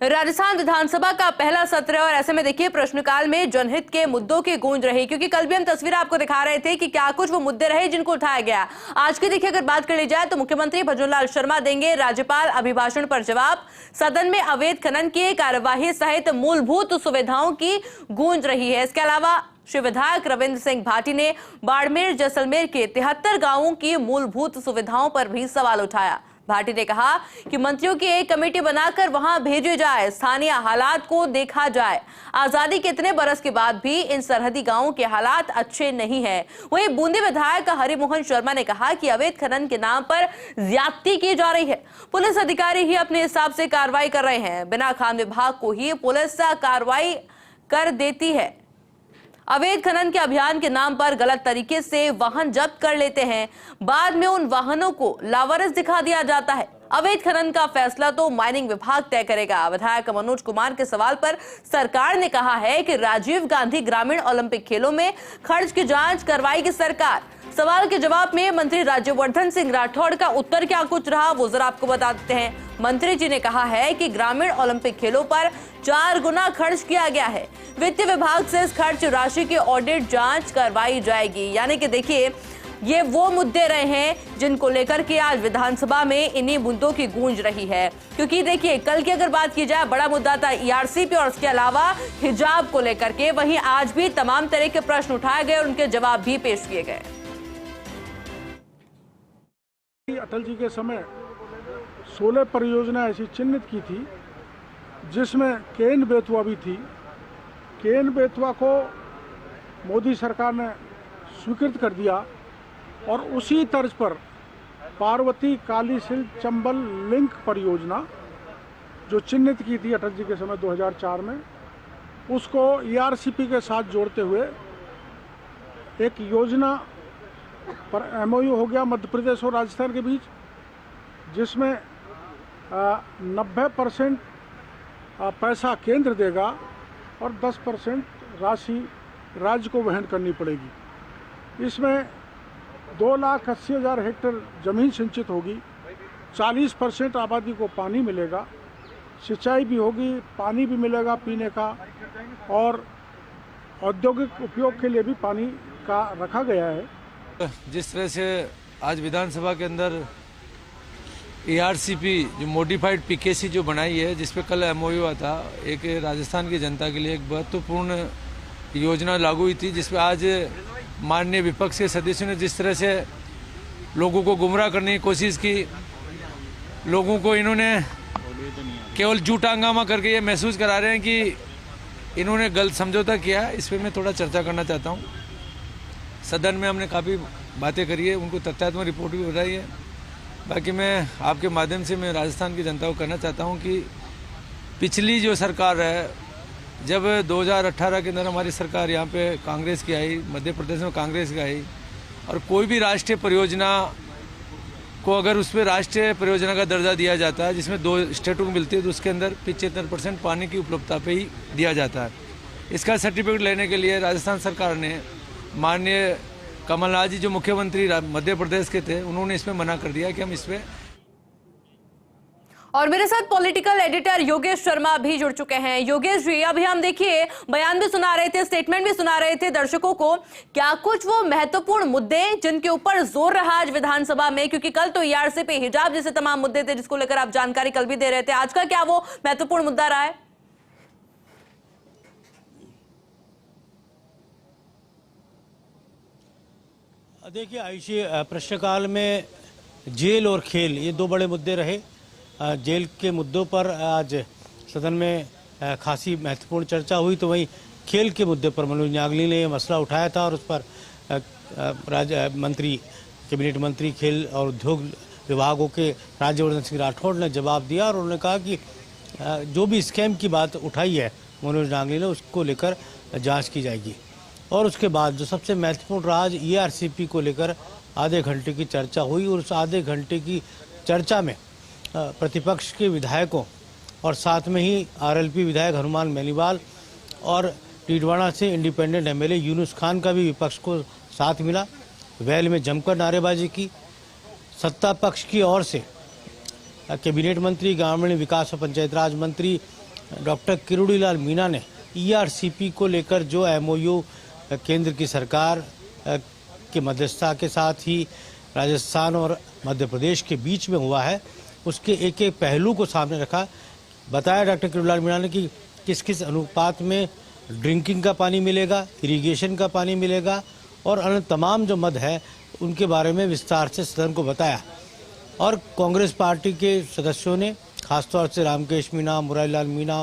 राजस्थान विधानसभा का पहला सत्र और ऐसे में देखिए प्रश्नकाल में जनहित के मुद्दों की गूंज रही, क्योंकि कल भी हम तस्वीर आपको दिखा रहे थे कि क्या कुछ वो मुद्दे रहे जिनको उठाया गया। आज की देखिए अगर बात कर ली जाए तो मुख्यमंत्री भजनलाल शर्मा देंगे राज्यपाल अभिभाषण पर जवाब। सदन में अवैध खनन की कार्यवाही सहित मूलभूत सुविधाओं की गूंज रही है। इसके अलावा श्री विधायक रविंद्र सिंह भाटी ने बाड़मेर जैसलमेर के 73 गांवों की मूलभूत सुविधाओं पर भी सवाल उठाया। भाटी ने कहा कि मंत्रियों की एक कमेटी बनाकर वहां भेजे जाए, स्थानीय हालात को देखा जाए। आजादी के इतने बरस के बाद भी इन सरहदी गांवों के हालात अच्छे नहीं हैं। वहीं बूंदी विधायक हरिमोहन शर्मा ने कहा कि अवैध खनन के नाम पर ज्यादती की जा रही है। पुलिस अधिकारी ही अपने हिसाब से कार्रवाई कर रहे हैं, बिना खान विभाग को ही पुलिस कार्रवाई कर देती है। अवैध खनन के अभियान के नाम पर गलत तरीके से वाहन जब्त कर लेते हैं, बाद में उन वाहनों को लावारिस दिखा दिया जाता है। अवैध खनन का फैसला तो माइनिंग विभाग तय करेगा। विधायक मनोज कुमार के सवाल पर सरकार ने कहा है कि राजीव गांधी ग्रामीण ओलंपिक खेलों में खर्च की जांच करवाएगी सरकार। सवाल के जवाब में मंत्री राज्यवर्धन सिंह राठौड़ का उत्तर क्या कुछ रहा वो जरा आपको बता देते हैं। मंत्री जी ने कहा है कि ग्रामीण ओलंपिक खेलों पर 4 गुना खर्च किया गया है। वित्त विभाग से इस खर्च राशि की ऑडिट जांच करवाई जाएगी। यानी कि देखिए ये वो मुद्दे रहे हैं जिनको लेकर के आज विधानसभा में इन्हीं मुद्दों की गूंज रही है। क्योंकि देखिए कल की अगर बात की जाए बड़ा मुद्दा था ईआरसीपी और उसके अलावा हिजाब को लेकर के, वहीं आज भी तमाम तरह के प्रश्न उठाए गए और उनके जवाब भी पेश किए गए। अटल जी के समय 16 परियोजना ऐसी चिन्हित की थी जिसमें केन बेतवा भी थी। केन बेतवा को मोदी सरकार ने स्वीकृत कर दिया और उसी तर्ज पर पार्वती कालीसिंध चंबल लिंक परियोजना जो चिन्हित की थी अटल जी के समय 2004 में, उसको ईआरसीपी के साथ जोड़ते हुए एक योजना पर एमओयू हो गया मध्य प्रदेश और राजस्थान के बीच, जिसमें 90% पैसा केंद्र देगा और 10% राशि राज्य को वहन करनी पड़ेगी। इसमें 2,80,000 हेक्टेयर जमीन सिंचित होगी, 40% आबादी को पानी मिलेगा, सिंचाई भी होगी, पानी भी मिलेगा पीने का, और औद्योगिक उपयोग के लिए भी पानी का रखा गया है। जिस तरह से आज विधानसभा के अंदर ईआरसीपी जो मॉडिफाइड पीकेसी जो बनाई है, जिस पे कल एमओयू हुआ था, एक राजस्थान की जनता के लिए एक महत्वपूर्ण योजना लागू हुई थी, जिसपे आज माननीय विपक्ष के सदस्यों ने जिस तरह से लोगों को गुमराह करने की कोशिश की, लोगों को इन्होंने केवल झूठा हंगामा करके ये महसूस करा रहे हैं कि इन्होंने गलत समझौता किया। इस पर मैं थोड़ा चर्चा करना चाहता हूँ। सदन में हमने काफ़ी बातें करी है, उनको तथ्यात्मक रिपोर्ट भी बताई है। बाकी मैं आपके माध्यम से मैं राजस्थान की जनता को कहना चाहता हूं कि पिछली जो सरकार है, जब 2018 के अंदर हमारी सरकार यहाँ पे कांग्रेस की आई, मध्य प्रदेश में कांग्रेस की आई, और कोई भी राष्ट्रीय परियोजना को अगर उस पर राष्ट्रीय परियोजना का दर्जा दिया जाता है, जिसमें 2 स्टेटों को मिलती है, तो उसके अंदर 75% पानी की उपलब्धता पे ही दिया जाता है। इसका सर्टिफिकेट लेने के लिए राजस्थान सरकार ने माननीय कमलनाथ जी जो मुख्यमंत्री मध्य प्रदेश के थे, उन्होंने इसमें मना कर दिया कि हम इसमें। और मेरे साथ पॉलिटिकल एडिटर योगेश शर्मा भी जुड़ चुके हैं। योगेश जी, अभी हम देखिए बयान भी सुना रहे थे, स्टेटमेंट भी सुना रहे थे दर्शकों को, क्या कुछ वो महत्वपूर्ण मुद्दे जिनके ऊपर जोर रहा आज विधानसभा में? क्योंकि कल तो ईआरसीपी हिजाब जैसे तमाम मुद्दे थे जिसको लेकर आप जानकारी कल भी दे रहे थे, आज का क्या वो महत्वपूर्ण मुद्दा रहा है? देखिए आयुषी, प्रश्नकाल में जेल और खेल ये 2 बड़े मुद्दे रहे। जेल के मुद्दों पर आज सदन में खासी महत्वपूर्ण चर्चा हुई, तो वहीं खेल के मुद्दे पर मनोज नागली ने यह मसला उठाया था और उस पर कैबिनेट मंत्री खेल और उद्योग विभागों के राज्यवर्धन सिंह राठौड़ ने जवाब दिया और उन्होंने कहा कि जो भी स्कैम की बात उठाई है मनोज नागली ने, उसको लेकर जाँच की जाएगी। और उसके बाद जो सबसे महत्वपूर्ण रहा, ईआरसीपी को लेकर आधे घंटे की चर्चा हुई और उस आधे घंटे की चर्चा में प्रतिपक्ष के विधायकों और साथ में ही आरएलपी विधायक हनुमान बेनीवाल और टिडवाना से इंडिपेंडेंट एमएलए यूनुस खान का भी विपक्ष को साथ मिला। वैल में जमकर नारेबाजी की। सत्ता पक्ष की ओर से कैबिनेट मंत्री, ग्रामीण विकास और पंचायत राज मंत्री डॉक्टर किरोड़ीलाल मीणा ने ईआरसीपी को लेकर जो एमओयू केंद्र की सरकार के मध्यस्थता के साथ ही राजस्थान और मध्य प्रदेश के बीच में हुआ है, उसके एक एक पहलू को सामने रखा। बताया डॉक्टर किरोड़ीलाल मीणा ने कि किस किस अनुपात में ड्रिंकिंग का पानी मिलेगा, इरिगेशन का पानी मिलेगा और अन्य तमाम जो मद है उनके बारे में विस्तार से सदन को बताया। और कांग्रेस पार्टी के सदस्यों ने खासतौर से रामकेश मीणा, मुरारीलाल मीणा,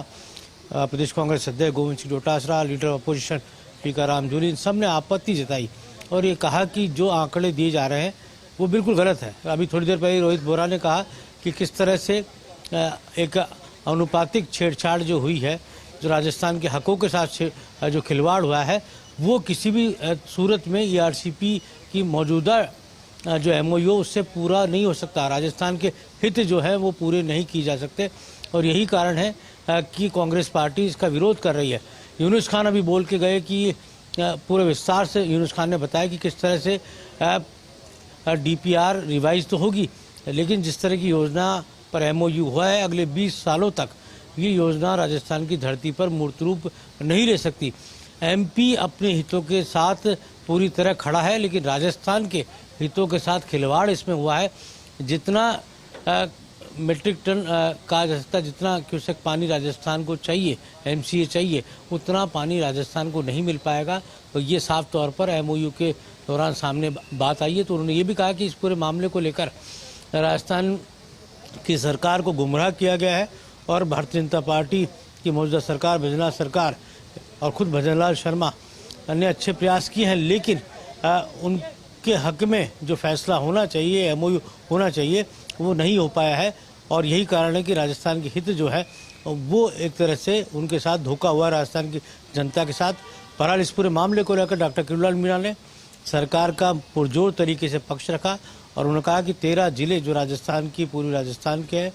प्रदेश कांग्रेस अध्यक्ष गोविंद सिंह डोटासरा, लीडर अपोजिशन टीकाराम जूली, इन सब ने आपत्ति जताई और ये कहा कि जो आंकड़े दिए जा रहे हैं वो बिल्कुल गलत है। अभी थोड़ी देर पहले रोहित बोरा ने कहा कि किस तरह से एक अनुपातिक छेड़छाड़ जो हुई है, जो राजस्थान के हकों के साथ जो खिलवाड़ हुआ है, वो किसी भी सूरत में ईआरसीपी की मौजूदा जो एमओयू उससे पूरा नहीं हो सकता। राजस्थान के हित जो है वो पूरे नहीं किए जा सकते और यही कारण है कि कांग्रेस पार्टी इसका विरोध कर रही है। यूनुस खान अभी बोल के गए कि पूरे विस्तार से यूनुस खान ने बताया कि किस तरह से डीपीआर रिवाइज तो होगी, लेकिन जिस तरह की योजना पर एमओयू हुआ है अगले 20 सालों तक ये योजना राजस्थान की धरती पर मूर्त रूप नहीं ले सकती। एमपी अपने हितों के साथ पूरी तरह खड़ा है, लेकिन राजस्थान के हितों के साथ खिलवाड़ इसमें हुआ है। जितना मीट्रिक टन कहा जा सकता है, जितना क्यूसेक पानी राजस्थान को चाहिए, एमसीए चाहिए, उतना पानी राजस्थान को नहीं मिल पाएगा। तो ये साफ तौर पर एमओयू के दौरान सामने बात आई है। तो उन्होंने ये भी कहा कि इस पूरे मामले को लेकर राजस्थान की सरकार को गुमराह किया गया है और भारतीय जनता पार्टी की मौजूदा सरकार, भजनलाल सरकार और खुद भजनलाल शर्मा ने अच्छे प्रयास किए हैं, लेकिन उनके हक में जो फैसला होना चाहिए, एमओयू होना चाहिए, वो नहीं हो पाया है। और यही कारण है कि राजस्थान के हित जो है वो एक तरह से उनके साथ धोखा हुआ राजस्थान की जनता के साथ। बहरहाल इस पूरे मामले को लेकर डॉक्टर किरोड़ीलाल मीणा ने सरकार का पुरजोर तरीके से पक्ष रखा और उन्होंने कहा कि 13 जिले जो राजस्थान की पूर्वी राजस्थान के हैं,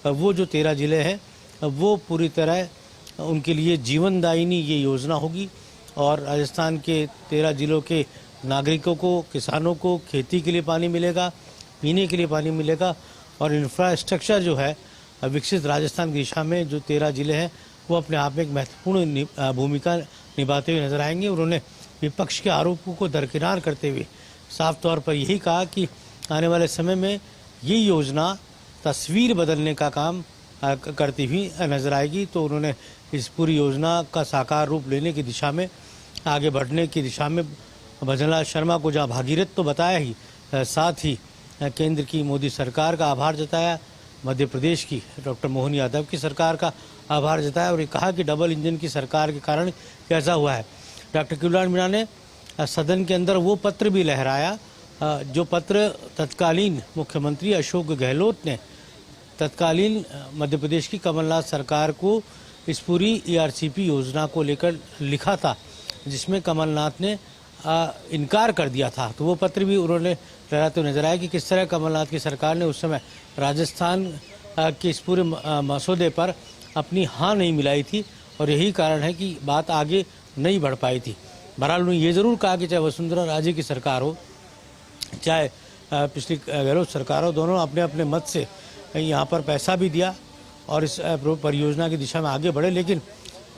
वो जो 13 जिले हैं वो पूरी तरह उनके लिए जीवनदायिनी ये योजना होगी और राजस्थान के 13 जिलों के नागरिकों को, किसानों को खेती के लिए पानी मिलेगा, पीने के लिए पानी मिलेगा और इंफ्रास्ट्रक्चर जो है विकसित राजस्थान की दिशा में जो 13 जिले हैं वो अपने आप में एक महत्वपूर्ण भूमिका निभाते हुए नजर आएंगे। उन्होंने विपक्ष के आरोपों को दरकिनार करते हुए साफ तौर पर यही कहा कि आने वाले समय में ये योजना तस्वीर बदलने का काम करती हुई नजर आएगी। तो उन्होंने इस पूरी योजना का साकार रूप लेने की दिशा में, आगे बढ़ने की दिशा में भजनलाल शर्मा को जहाँ भागीरथ तो बताया ही, साथ ही केंद्र की मोदी सरकार का आभार जताया, मध्य प्रदेश की डॉक्टर मोहन यादव की सरकार का आभार जताया और ये कहा कि डबल इंजन की सरकार के कारण ऐसा हुआ है। डॉक्टर किरोड़ीलाल मीणा ने सदन के अंदर वो पत्र भी लहराया जो पत्र तत्कालीन मुख्यमंत्री अशोक गहलोत ने तत्कालीन मध्य प्रदेश की कमलनाथ सरकार को इस पूरी ईआरसीपी योजना को लेकर लिखा था, जिसमें कमलनाथ ने इनकार कर दिया था। तो वो पत्र भी उन्होंने लहराते हुए नजर आया कि किस तरह कमलनाथ की सरकार ने उस समय राजस्थान के इस पूरे मसौदे पर अपनी हाँ नहीं मिलाई थी और यही कारण है कि बात आगे नहीं बढ़ पाई थी। बहरहाल उन्होंने ये ज़रूर कहा कि चाहे वसुंधरा राजे की सरकार हो, चाहे पिछली गहलोत सरकार हो, दोनों अपने अपने मत से यहाँ पर पैसा भी दिया और इस परियोजना की दिशा में आगे बढ़े, लेकिन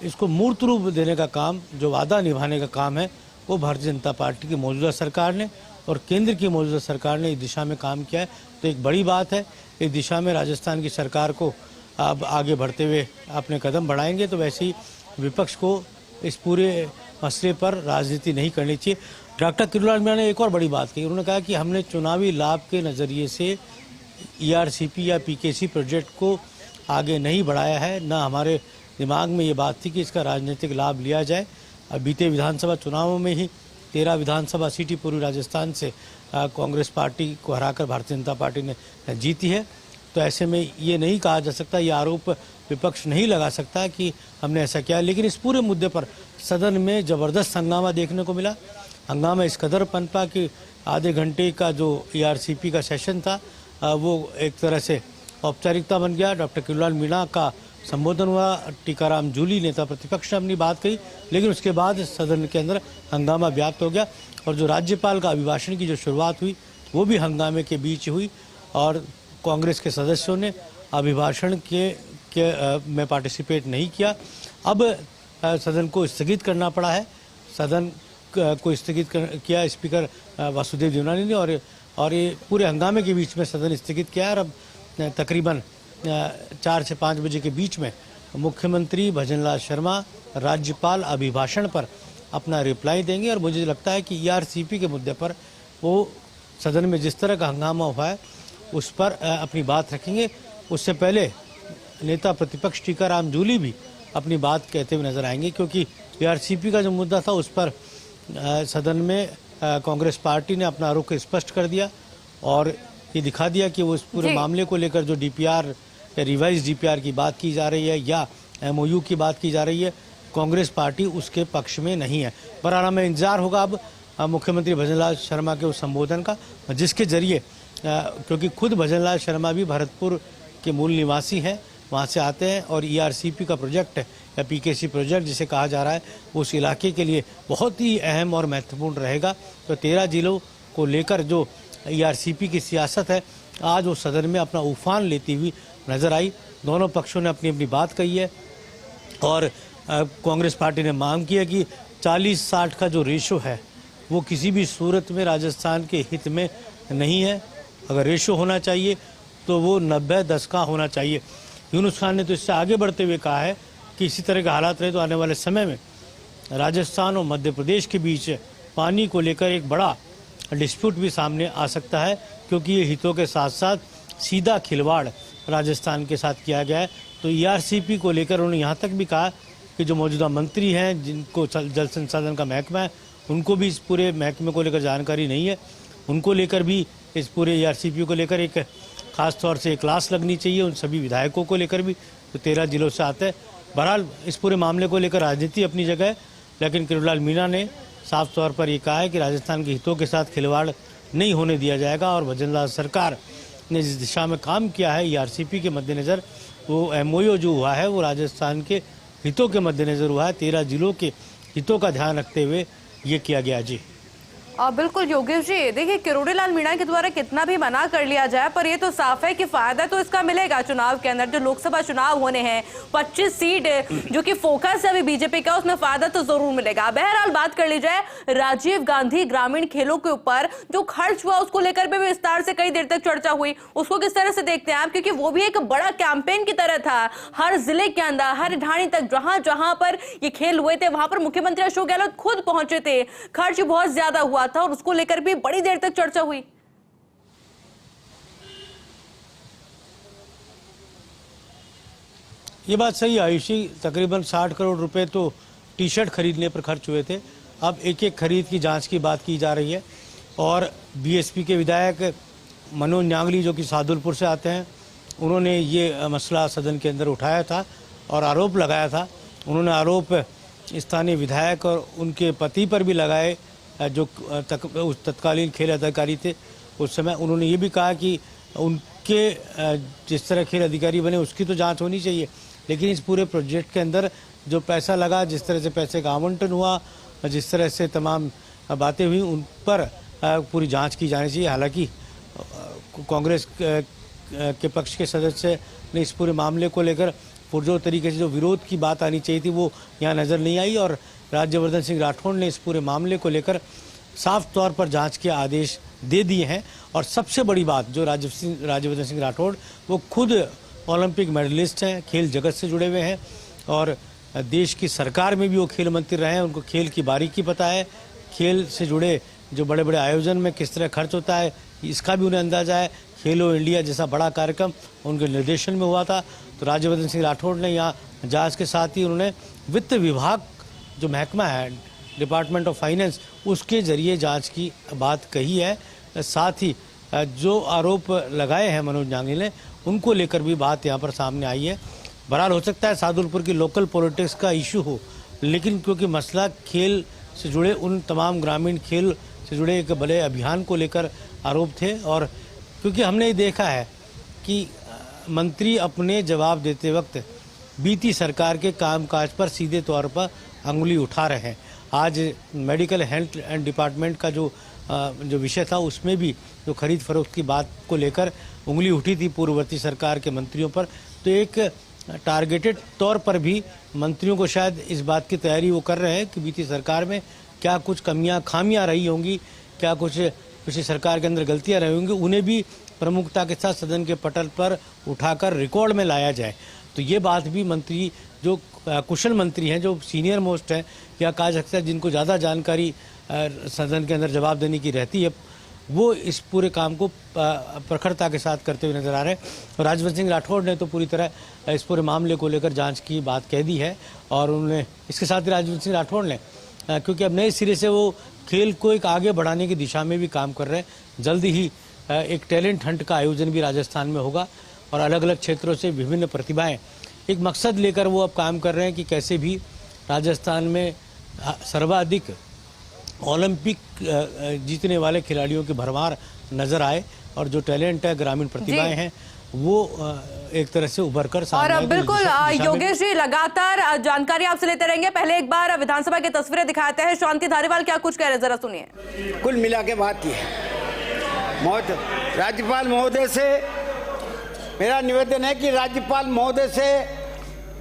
इसको मूर्त रूप देने का काम, जो वादा निभाने का काम है, वो भारतीय जनता पार्टी की मौजूदा सरकार ने और केंद्र की मौजूदा सरकार ने इस दिशा में काम किया है। तो एक बड़ी बात है, इस दिशा में राजस्थान की सरकार को अब आगे बढ़ते हुए अपने कदम बढ़ाएंगे। तो वैसे ही विपक्ष को इस पूरे मसले पर राजनीति नहीं करनी चाहिए। डॉक्टर किरोड़ीलाल मीणा ने एक और बड़ी बात कही, उन्होंने कहा कि हमने चुनावी लाभ के नज़रिए से ईआरसीपी या पीकेसी प्रोजेक्ट को आगे नहीं बढ़ाया है, ना हमारे दिमाग में ये बात थी कि इसका राजनीतिक लाभ लिया जाए। अब बीते विधानसभा चुनावों में ही 13 विधानसभा सीटें पूर्वी राजस्थान से कांग्रेस पार्टी को हराकर भारतीय जनता पार्टी ने जीती है। तो ऐसे में ये नहीं कहा जा सकता, ये आरोप विपक्ष नहीं लगा सकता कि हमने ऐसा किया। लेकिन इस पूरे मुद्दे पर सदन में ज़बरदस्त हंगामा देखने को मिला। हंगामा इस कदर पनपा कि आधे घंटे का जो ईआरसीपी का सेशन था वो एक तरह से औपचारिकता बन गया। डॉक्टर किरोड़ीलाल मीणा का संबोधन हुआ, टीकाराम जूली नेता प्रतिपक्ष ने अपनी बात कही, लेकिन उसके बाद सदन के अंदर हंगामा व्याप्त हो गया और जो राज्यपाल का अभिभाषण की जो शुरुआत हुई वो भी हंगामे के बीच हुई और कांग्रेस के सदस्यों ने अभिभाषण के में पार्टिसिपेट नहीं किया। अब सदन को स्थगित करना पड़ा है। सदन को स्थगित किया स्पीकर वासुदेव देवनानी ने और ये पूरे हंगामे के बीच में सदन स्थगित किया। और अब तकरीबन 4 से 5 बजे के बीच में मुख्यमंत्री भजनलाल शर्मा राज्यपाल अभिभाषण पर अपना रिप्लाई देंगे। और मुझे लगता है कि ERCP के मुद्दे पर वो सदन में जिस तरह का हंगामा हुआ है उस पर अपनी बात रखेंगे। उससे पहले नेता प्रतिपक्ष टीकाराम जूली भी अपनी बात कहते हुए नजर आएंगे, क्योंकि ERCP का जो मुद्दा था उस पर सदन में कांग्रेस पार्टी ने अपना रुख स्पष्ट कर दिया और ये दिखा दिया कि वो इस पूरे मामले को लेकर जो DPR या रिवाइज DPR की बात की जा रही है या MOU की बात की जा रही है, कांग्रेस पार्टी उसके पक्ष में नहीं है। बहरहाल हमें इंतजार होगा अब मुख्यमंत्री भजनलाल शर्मा के उस संबोधन का, जिसके जरिए क्योंकि खुद भजनलाल शर्मा भी भरतपुर के मूल निवासी हैं, वहाँ से आते हैं और ERCP का प्रोजेक्ट या PKC प्रोजेक्ट जिसे कहा जा रहा है उस इलाके के लिए बहुत ही अहम और महत्वपूर्ण रहेगा। तो 13 जिलों को लेकर जो ERCP की सियासत है आज वो सदन में अपना उफान लेती हुई नजर आई। दोनों पक्षों ने अपनी अपनी बात कही है और कांग्रेस पार्टी ने मांग की है कि 40-60 का जो रेशो है वो किसी भी सूरत में राजस्थान के हित में नहीं है। अगर रेशो होना चाहिए तो वो 90-10 का होना चाहिए। यूनुस खान ने तो इससे आगे बढ़ते हुए कहा है कि इसी तरह के हालात रहे तो आने वाले समय में राजस्थान और मध्य प्रदेश के बीच पानी को लेकर एक बड़ा डिस्प्यूट भी सामने आ सकता है, क्योंकि ये हितों के साथ साथ सीधा खिलवाड़ राजस्थान के साथ किया गया है। तो ERCP को लेकर उन्होंने यहाँ तक भी कहा कि जो मौजूदा मंत्री हैं जिनको जल संसाधन का महकमा है उनको भी इस पूरे महकमे को लेकर जानकारी नहीं है, उनको लेकर भी इस पूरे ERCP को लेकर एक खास तौर से एक क्लास लगनी चाहिए। उन सभी विधायकों को लेकर भी तो 13 जिलों से आते हैं। बहरहाल इस पूरे मामले को लेकर राजनीति अपनी जगह है, लेकिन किरोड़ीलाल मीणा ने साफ तौर पर ये कहा है कि राजस्थान के हितों के साथ खिलवाड़ नहीं होने दिया जाएगा और भजनलाल सरकार ने जिस दिशा में काम किया है ERCP के मद्देनज़र वो MOU जो हुआ है वो राजस्थान के हितों के मद्देनज़र हुआ है। 13 जिलों के हितों का ध्यान रखते हुए ये किया गया। जी बिल्कुल योगेश जी, देखिए किरोड़ीलाल मीणा के द्वारा कितना भी मना कर लिया जाए पर ये तो साफ है कि फायदा तो इसका मिलेगा चुनाव के अंदर। जो लोकसभा चुनाव होने हैं 25 सीट जो कि फोकस है अभी बीजेपी का, उसमें फायदा तो जरूर मिलेगा। बहरहाल बात कर ली जाए राजीव गांधी ग्रामीण खेलों के ऊपर जो खर्च हुआ उसको लेकर भी विस्तार से कई देर तक चर्चा हुई, उसको किस तरह से देखते हैं आप? क्योंकि वो भी एक बड़ा कैंपेन की तरह था, हर जिले के अंदर हर ढाणी तक जहां जहां पर ये खेल हुए थे वहां पर मुख्यमंत्री अशोक गहलोत खुद पहुंचे थे, खर्च बहुत ज्यादा हुआ था और उसको लेकर भी बड़ी देर तक चर्चा हुई। ये बात सही है आयुषी, तकरीबन 60 करोड़ रुपए तो टी-शर्ट खरीदने पर खर्च हुए थे। अब एक एक खरीद की जांच की बात की जा रही है और BSP के विधायक मनोज न्यांगली जो कि सादुलपुर से आते हैं, उन्होंने ये मसला सदन के अंदर उठाया था और आरोप लगाया था। उन्होंने आरोप स्थानीय विधायक और उनके पति पर भी लगाए जो उस तत्कालीन खेल अधिकारी थे उस समय। उन्होंने ये भी कहा कि उनके जिस तरह खेल अधिकारी बने उसकी तो जांच होनी चाहिए, लेकिन इस पूरे प्रोजेक्ट के अंदर जो पैसा लगा, जिस तरह से पैसे का आवंटन हुआ, जिस तरह से तमाम बातें हुई, उन पर पूरी जांच की जानी चाहिए। हालांकि कांग्रेस के पक्ष के सदस्य ने इस पूरे मामले को लेकर पुरजोर तरीके से जो विरोध की बात आनी चाहिए थी वो यहाँ नज़र नहीं आई और राज्यवर्धन सिंह राठौड़ ने इस पूरे मामले को लेकर साफ तौर पर जांच के आदेश दे दिए हैं। और सबसे बड़ी बात जो राज्यवर्धन सिंह राठौड़ वो खुद ओलंपिक मेडलिस्ट हैं, खेल जगत से जुड़े हुए हैं और देश की सरकार में भी वो खेल मंत्री रहे हैं, उनको खेल की बारीकी पता है, खेल से जुड़े जो बड़े बड़े आयोजन में किस तरह खर्च होता है इसका भी उन्हें अंदाजा है। खेलो इंडिया जैसा बड़ा कार्यक्रम उनके निर्देशन में हुआ था। तो राज्यवर्धन सिंह राठौड़ ने यहाँ जांच के साथ ही उन्होंने वित्त विभाग जो महकमा है डिपार्टमेंट ऑफ फाइनेंस उसके जरिए जांच की बात कही है। साथ ही जो आरोप लगाए हैं मनोज न्यांगली ने उनको लेकर भी बात यहाँ पर सामने आई है। बहरहाल हो सकता है सादुलपुर की लोकल पॉलिटिक्स का इशू हो, लेकिन क्योंकि मसला खेल से जुड़े उन तमाम ग्रामीण खेल से जुड़े एक बड़े अभियान को लेकर आरोप थे और क्योंकि हमने ये देखा है कि मंत्री अपने जवाब देते वक्त बीती सरकार के कामकाज पर सीधे तौर पर अंगुली उठा रहे हैं। आज मेडिकल हेल्थ एंड डिपार्टमेंट का जो विषय था उसमें भी जो खरीद फरोख्त की बात को लेकर उंगली उठी थी पूर्ववर्ती सरकार के मंत्रियों पर। तो एक टारगेटेड तौर पर भी मंत्रियों को शायद इस बात की तैयारी वो कर रहे हैं कि बीती सरकार में क्या कुछ कमियां खामियां रही होंगी, क्या कुछ पिछली सरकार के अंदर गलतियां रही होंगी, उन्हें भी प्रमुखता के साथ सदन के पटल पर उठाकर रिकॉर्ड में लाया जाए। तो ये बात भी मंत्री जो कुशल मंत्री हैं, जो सीनियर मोस्ट हैं या कहा सकता है जिनको ज़्यादा जानकारी सदन के अंदर जवाब देने की रहती है, वो इस पूरे काम को प्रखरता के साथ करते हुए नजर आ रहे हैं। और राजवंश सिंह राठौड़ ने तो पूरी तरह इस पूरे मामले को लेकर जांच की बात कह दी है। और उन्होंने इसके साथ ही राजवंश सिंह राठौड़ ने क्योंकि अब नए सिरे से वो खेल को एक आगे बढ़ाने की दिशा में भी काम कर रहे हैं। जल्दी ही एक टैलेंट हंट का आयोजन भी राजस्थान में होगा और अलग अलग क्षेत्रों से विभिन्न प्रतिभाएं एक मकसद लेकर वो अब काम कर रहे हैं कि कैसे भी राजस्थान में सर्वाधिक ओलंपिक जीतने वाले खिलाड़ियों की भरमार नजर आए और जो टैलेंट है, ग्रामीण प्रतिभाएं हैं, वो एक तरह से उभर कर सामने और बिल्कुल योगेश जी लगातार जानकारी आपसे लेते रहेंगे। पहले एक बार विधानसभा की तस्वीरें दिखाते हैं। शांति धारीवाल क्या कुछ कह रहे हैं, जरा सुनिए। कुल मिला के बात ये राज्यपाल महोदय से मेरा निवेदन है कि राज्यपाल महोदय से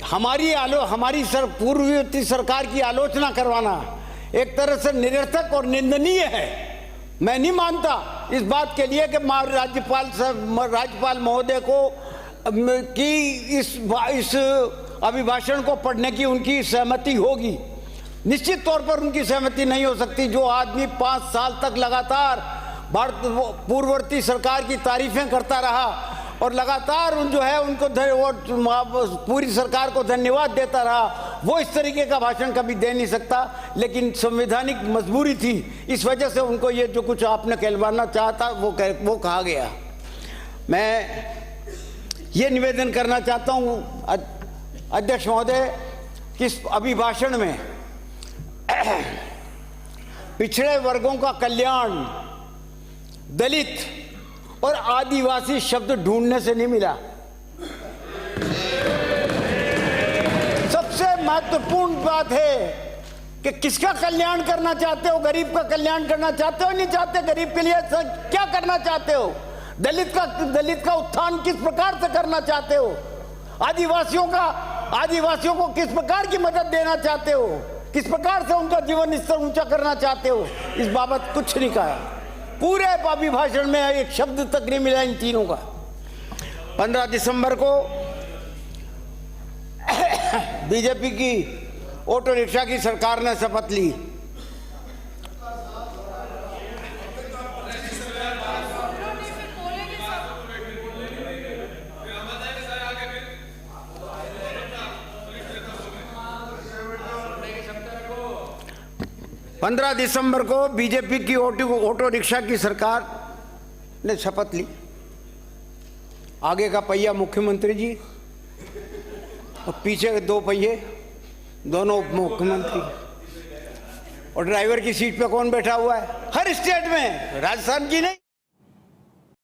हमारी पूर्ववर्ती सरकार की आलोचना करवाना एक तरह से निरर्थक और निंदनीय है। मैं नहीं मानता इस बात के लिए कि राज्यपाल महोदय को कि इस अभिभाषण को पढ़ने की उनकी सहमति होगी। निश्चित तौर पर उनकी सहमति नहीं हो सकती। जो आदमी 5 साल तक लगातार पूर्ववर्ती सरकार की तारीफें करता रहा और लगातार जो है उनको पूरी सरकार को धन्यवाद देता रहा, वो इस तरीके का भाषण कभी दे नहीं सकता। लेकिन संवैधानिक मजबूरी थी, इस वजह से उनको ये जो कुछ आपने कहलवाना चाहता वो कहा गया। मैं ये निवेदन करना चाहता हूँ अध्यक्ष महोदय कि इस अभिभाषण में पिछड़े वर्गों का कल्याण, दलित और आदिवासी शब्द ढूंढने से नहीं मिला। सबसे महत्वपूर्ण बात है कि किसका कल्याण करना चाहते हो? गरीब का कल्याण करना चाहते हो, नहीं चाहते? गरीब के लिए क्या करना चाहते हो? दलित का उत्थान किस प्रकार से करना चाहते हो? आदिवासियों को किस प्रकार की मदद देना चाहते हो? किस प्रकार से उनका जीवन स्तर ऊंचा करना चाहते हो? इस बाबत कुछ नहीं कहा। पूरे अभिभाषण में एक शब्द तक नहीं मिला इन तीनों का। 15 दिसंबर को बीजेपी की ऑटो रिक्शा की सरकार ने शपथ ली। पंद्रह दिसंबर को बीजेपी की ऑटो रिक्शा की सरकार ने शपथ ली। आगे का पहिया मुख्यमंत्री जी और पीछे के 2 पहिए दोनों उप मुख्यमंत्री। और ड्राइवर की सीट पे कौन बैठा हुआ है? हर स्टेट में, राजस्थान की नहीं।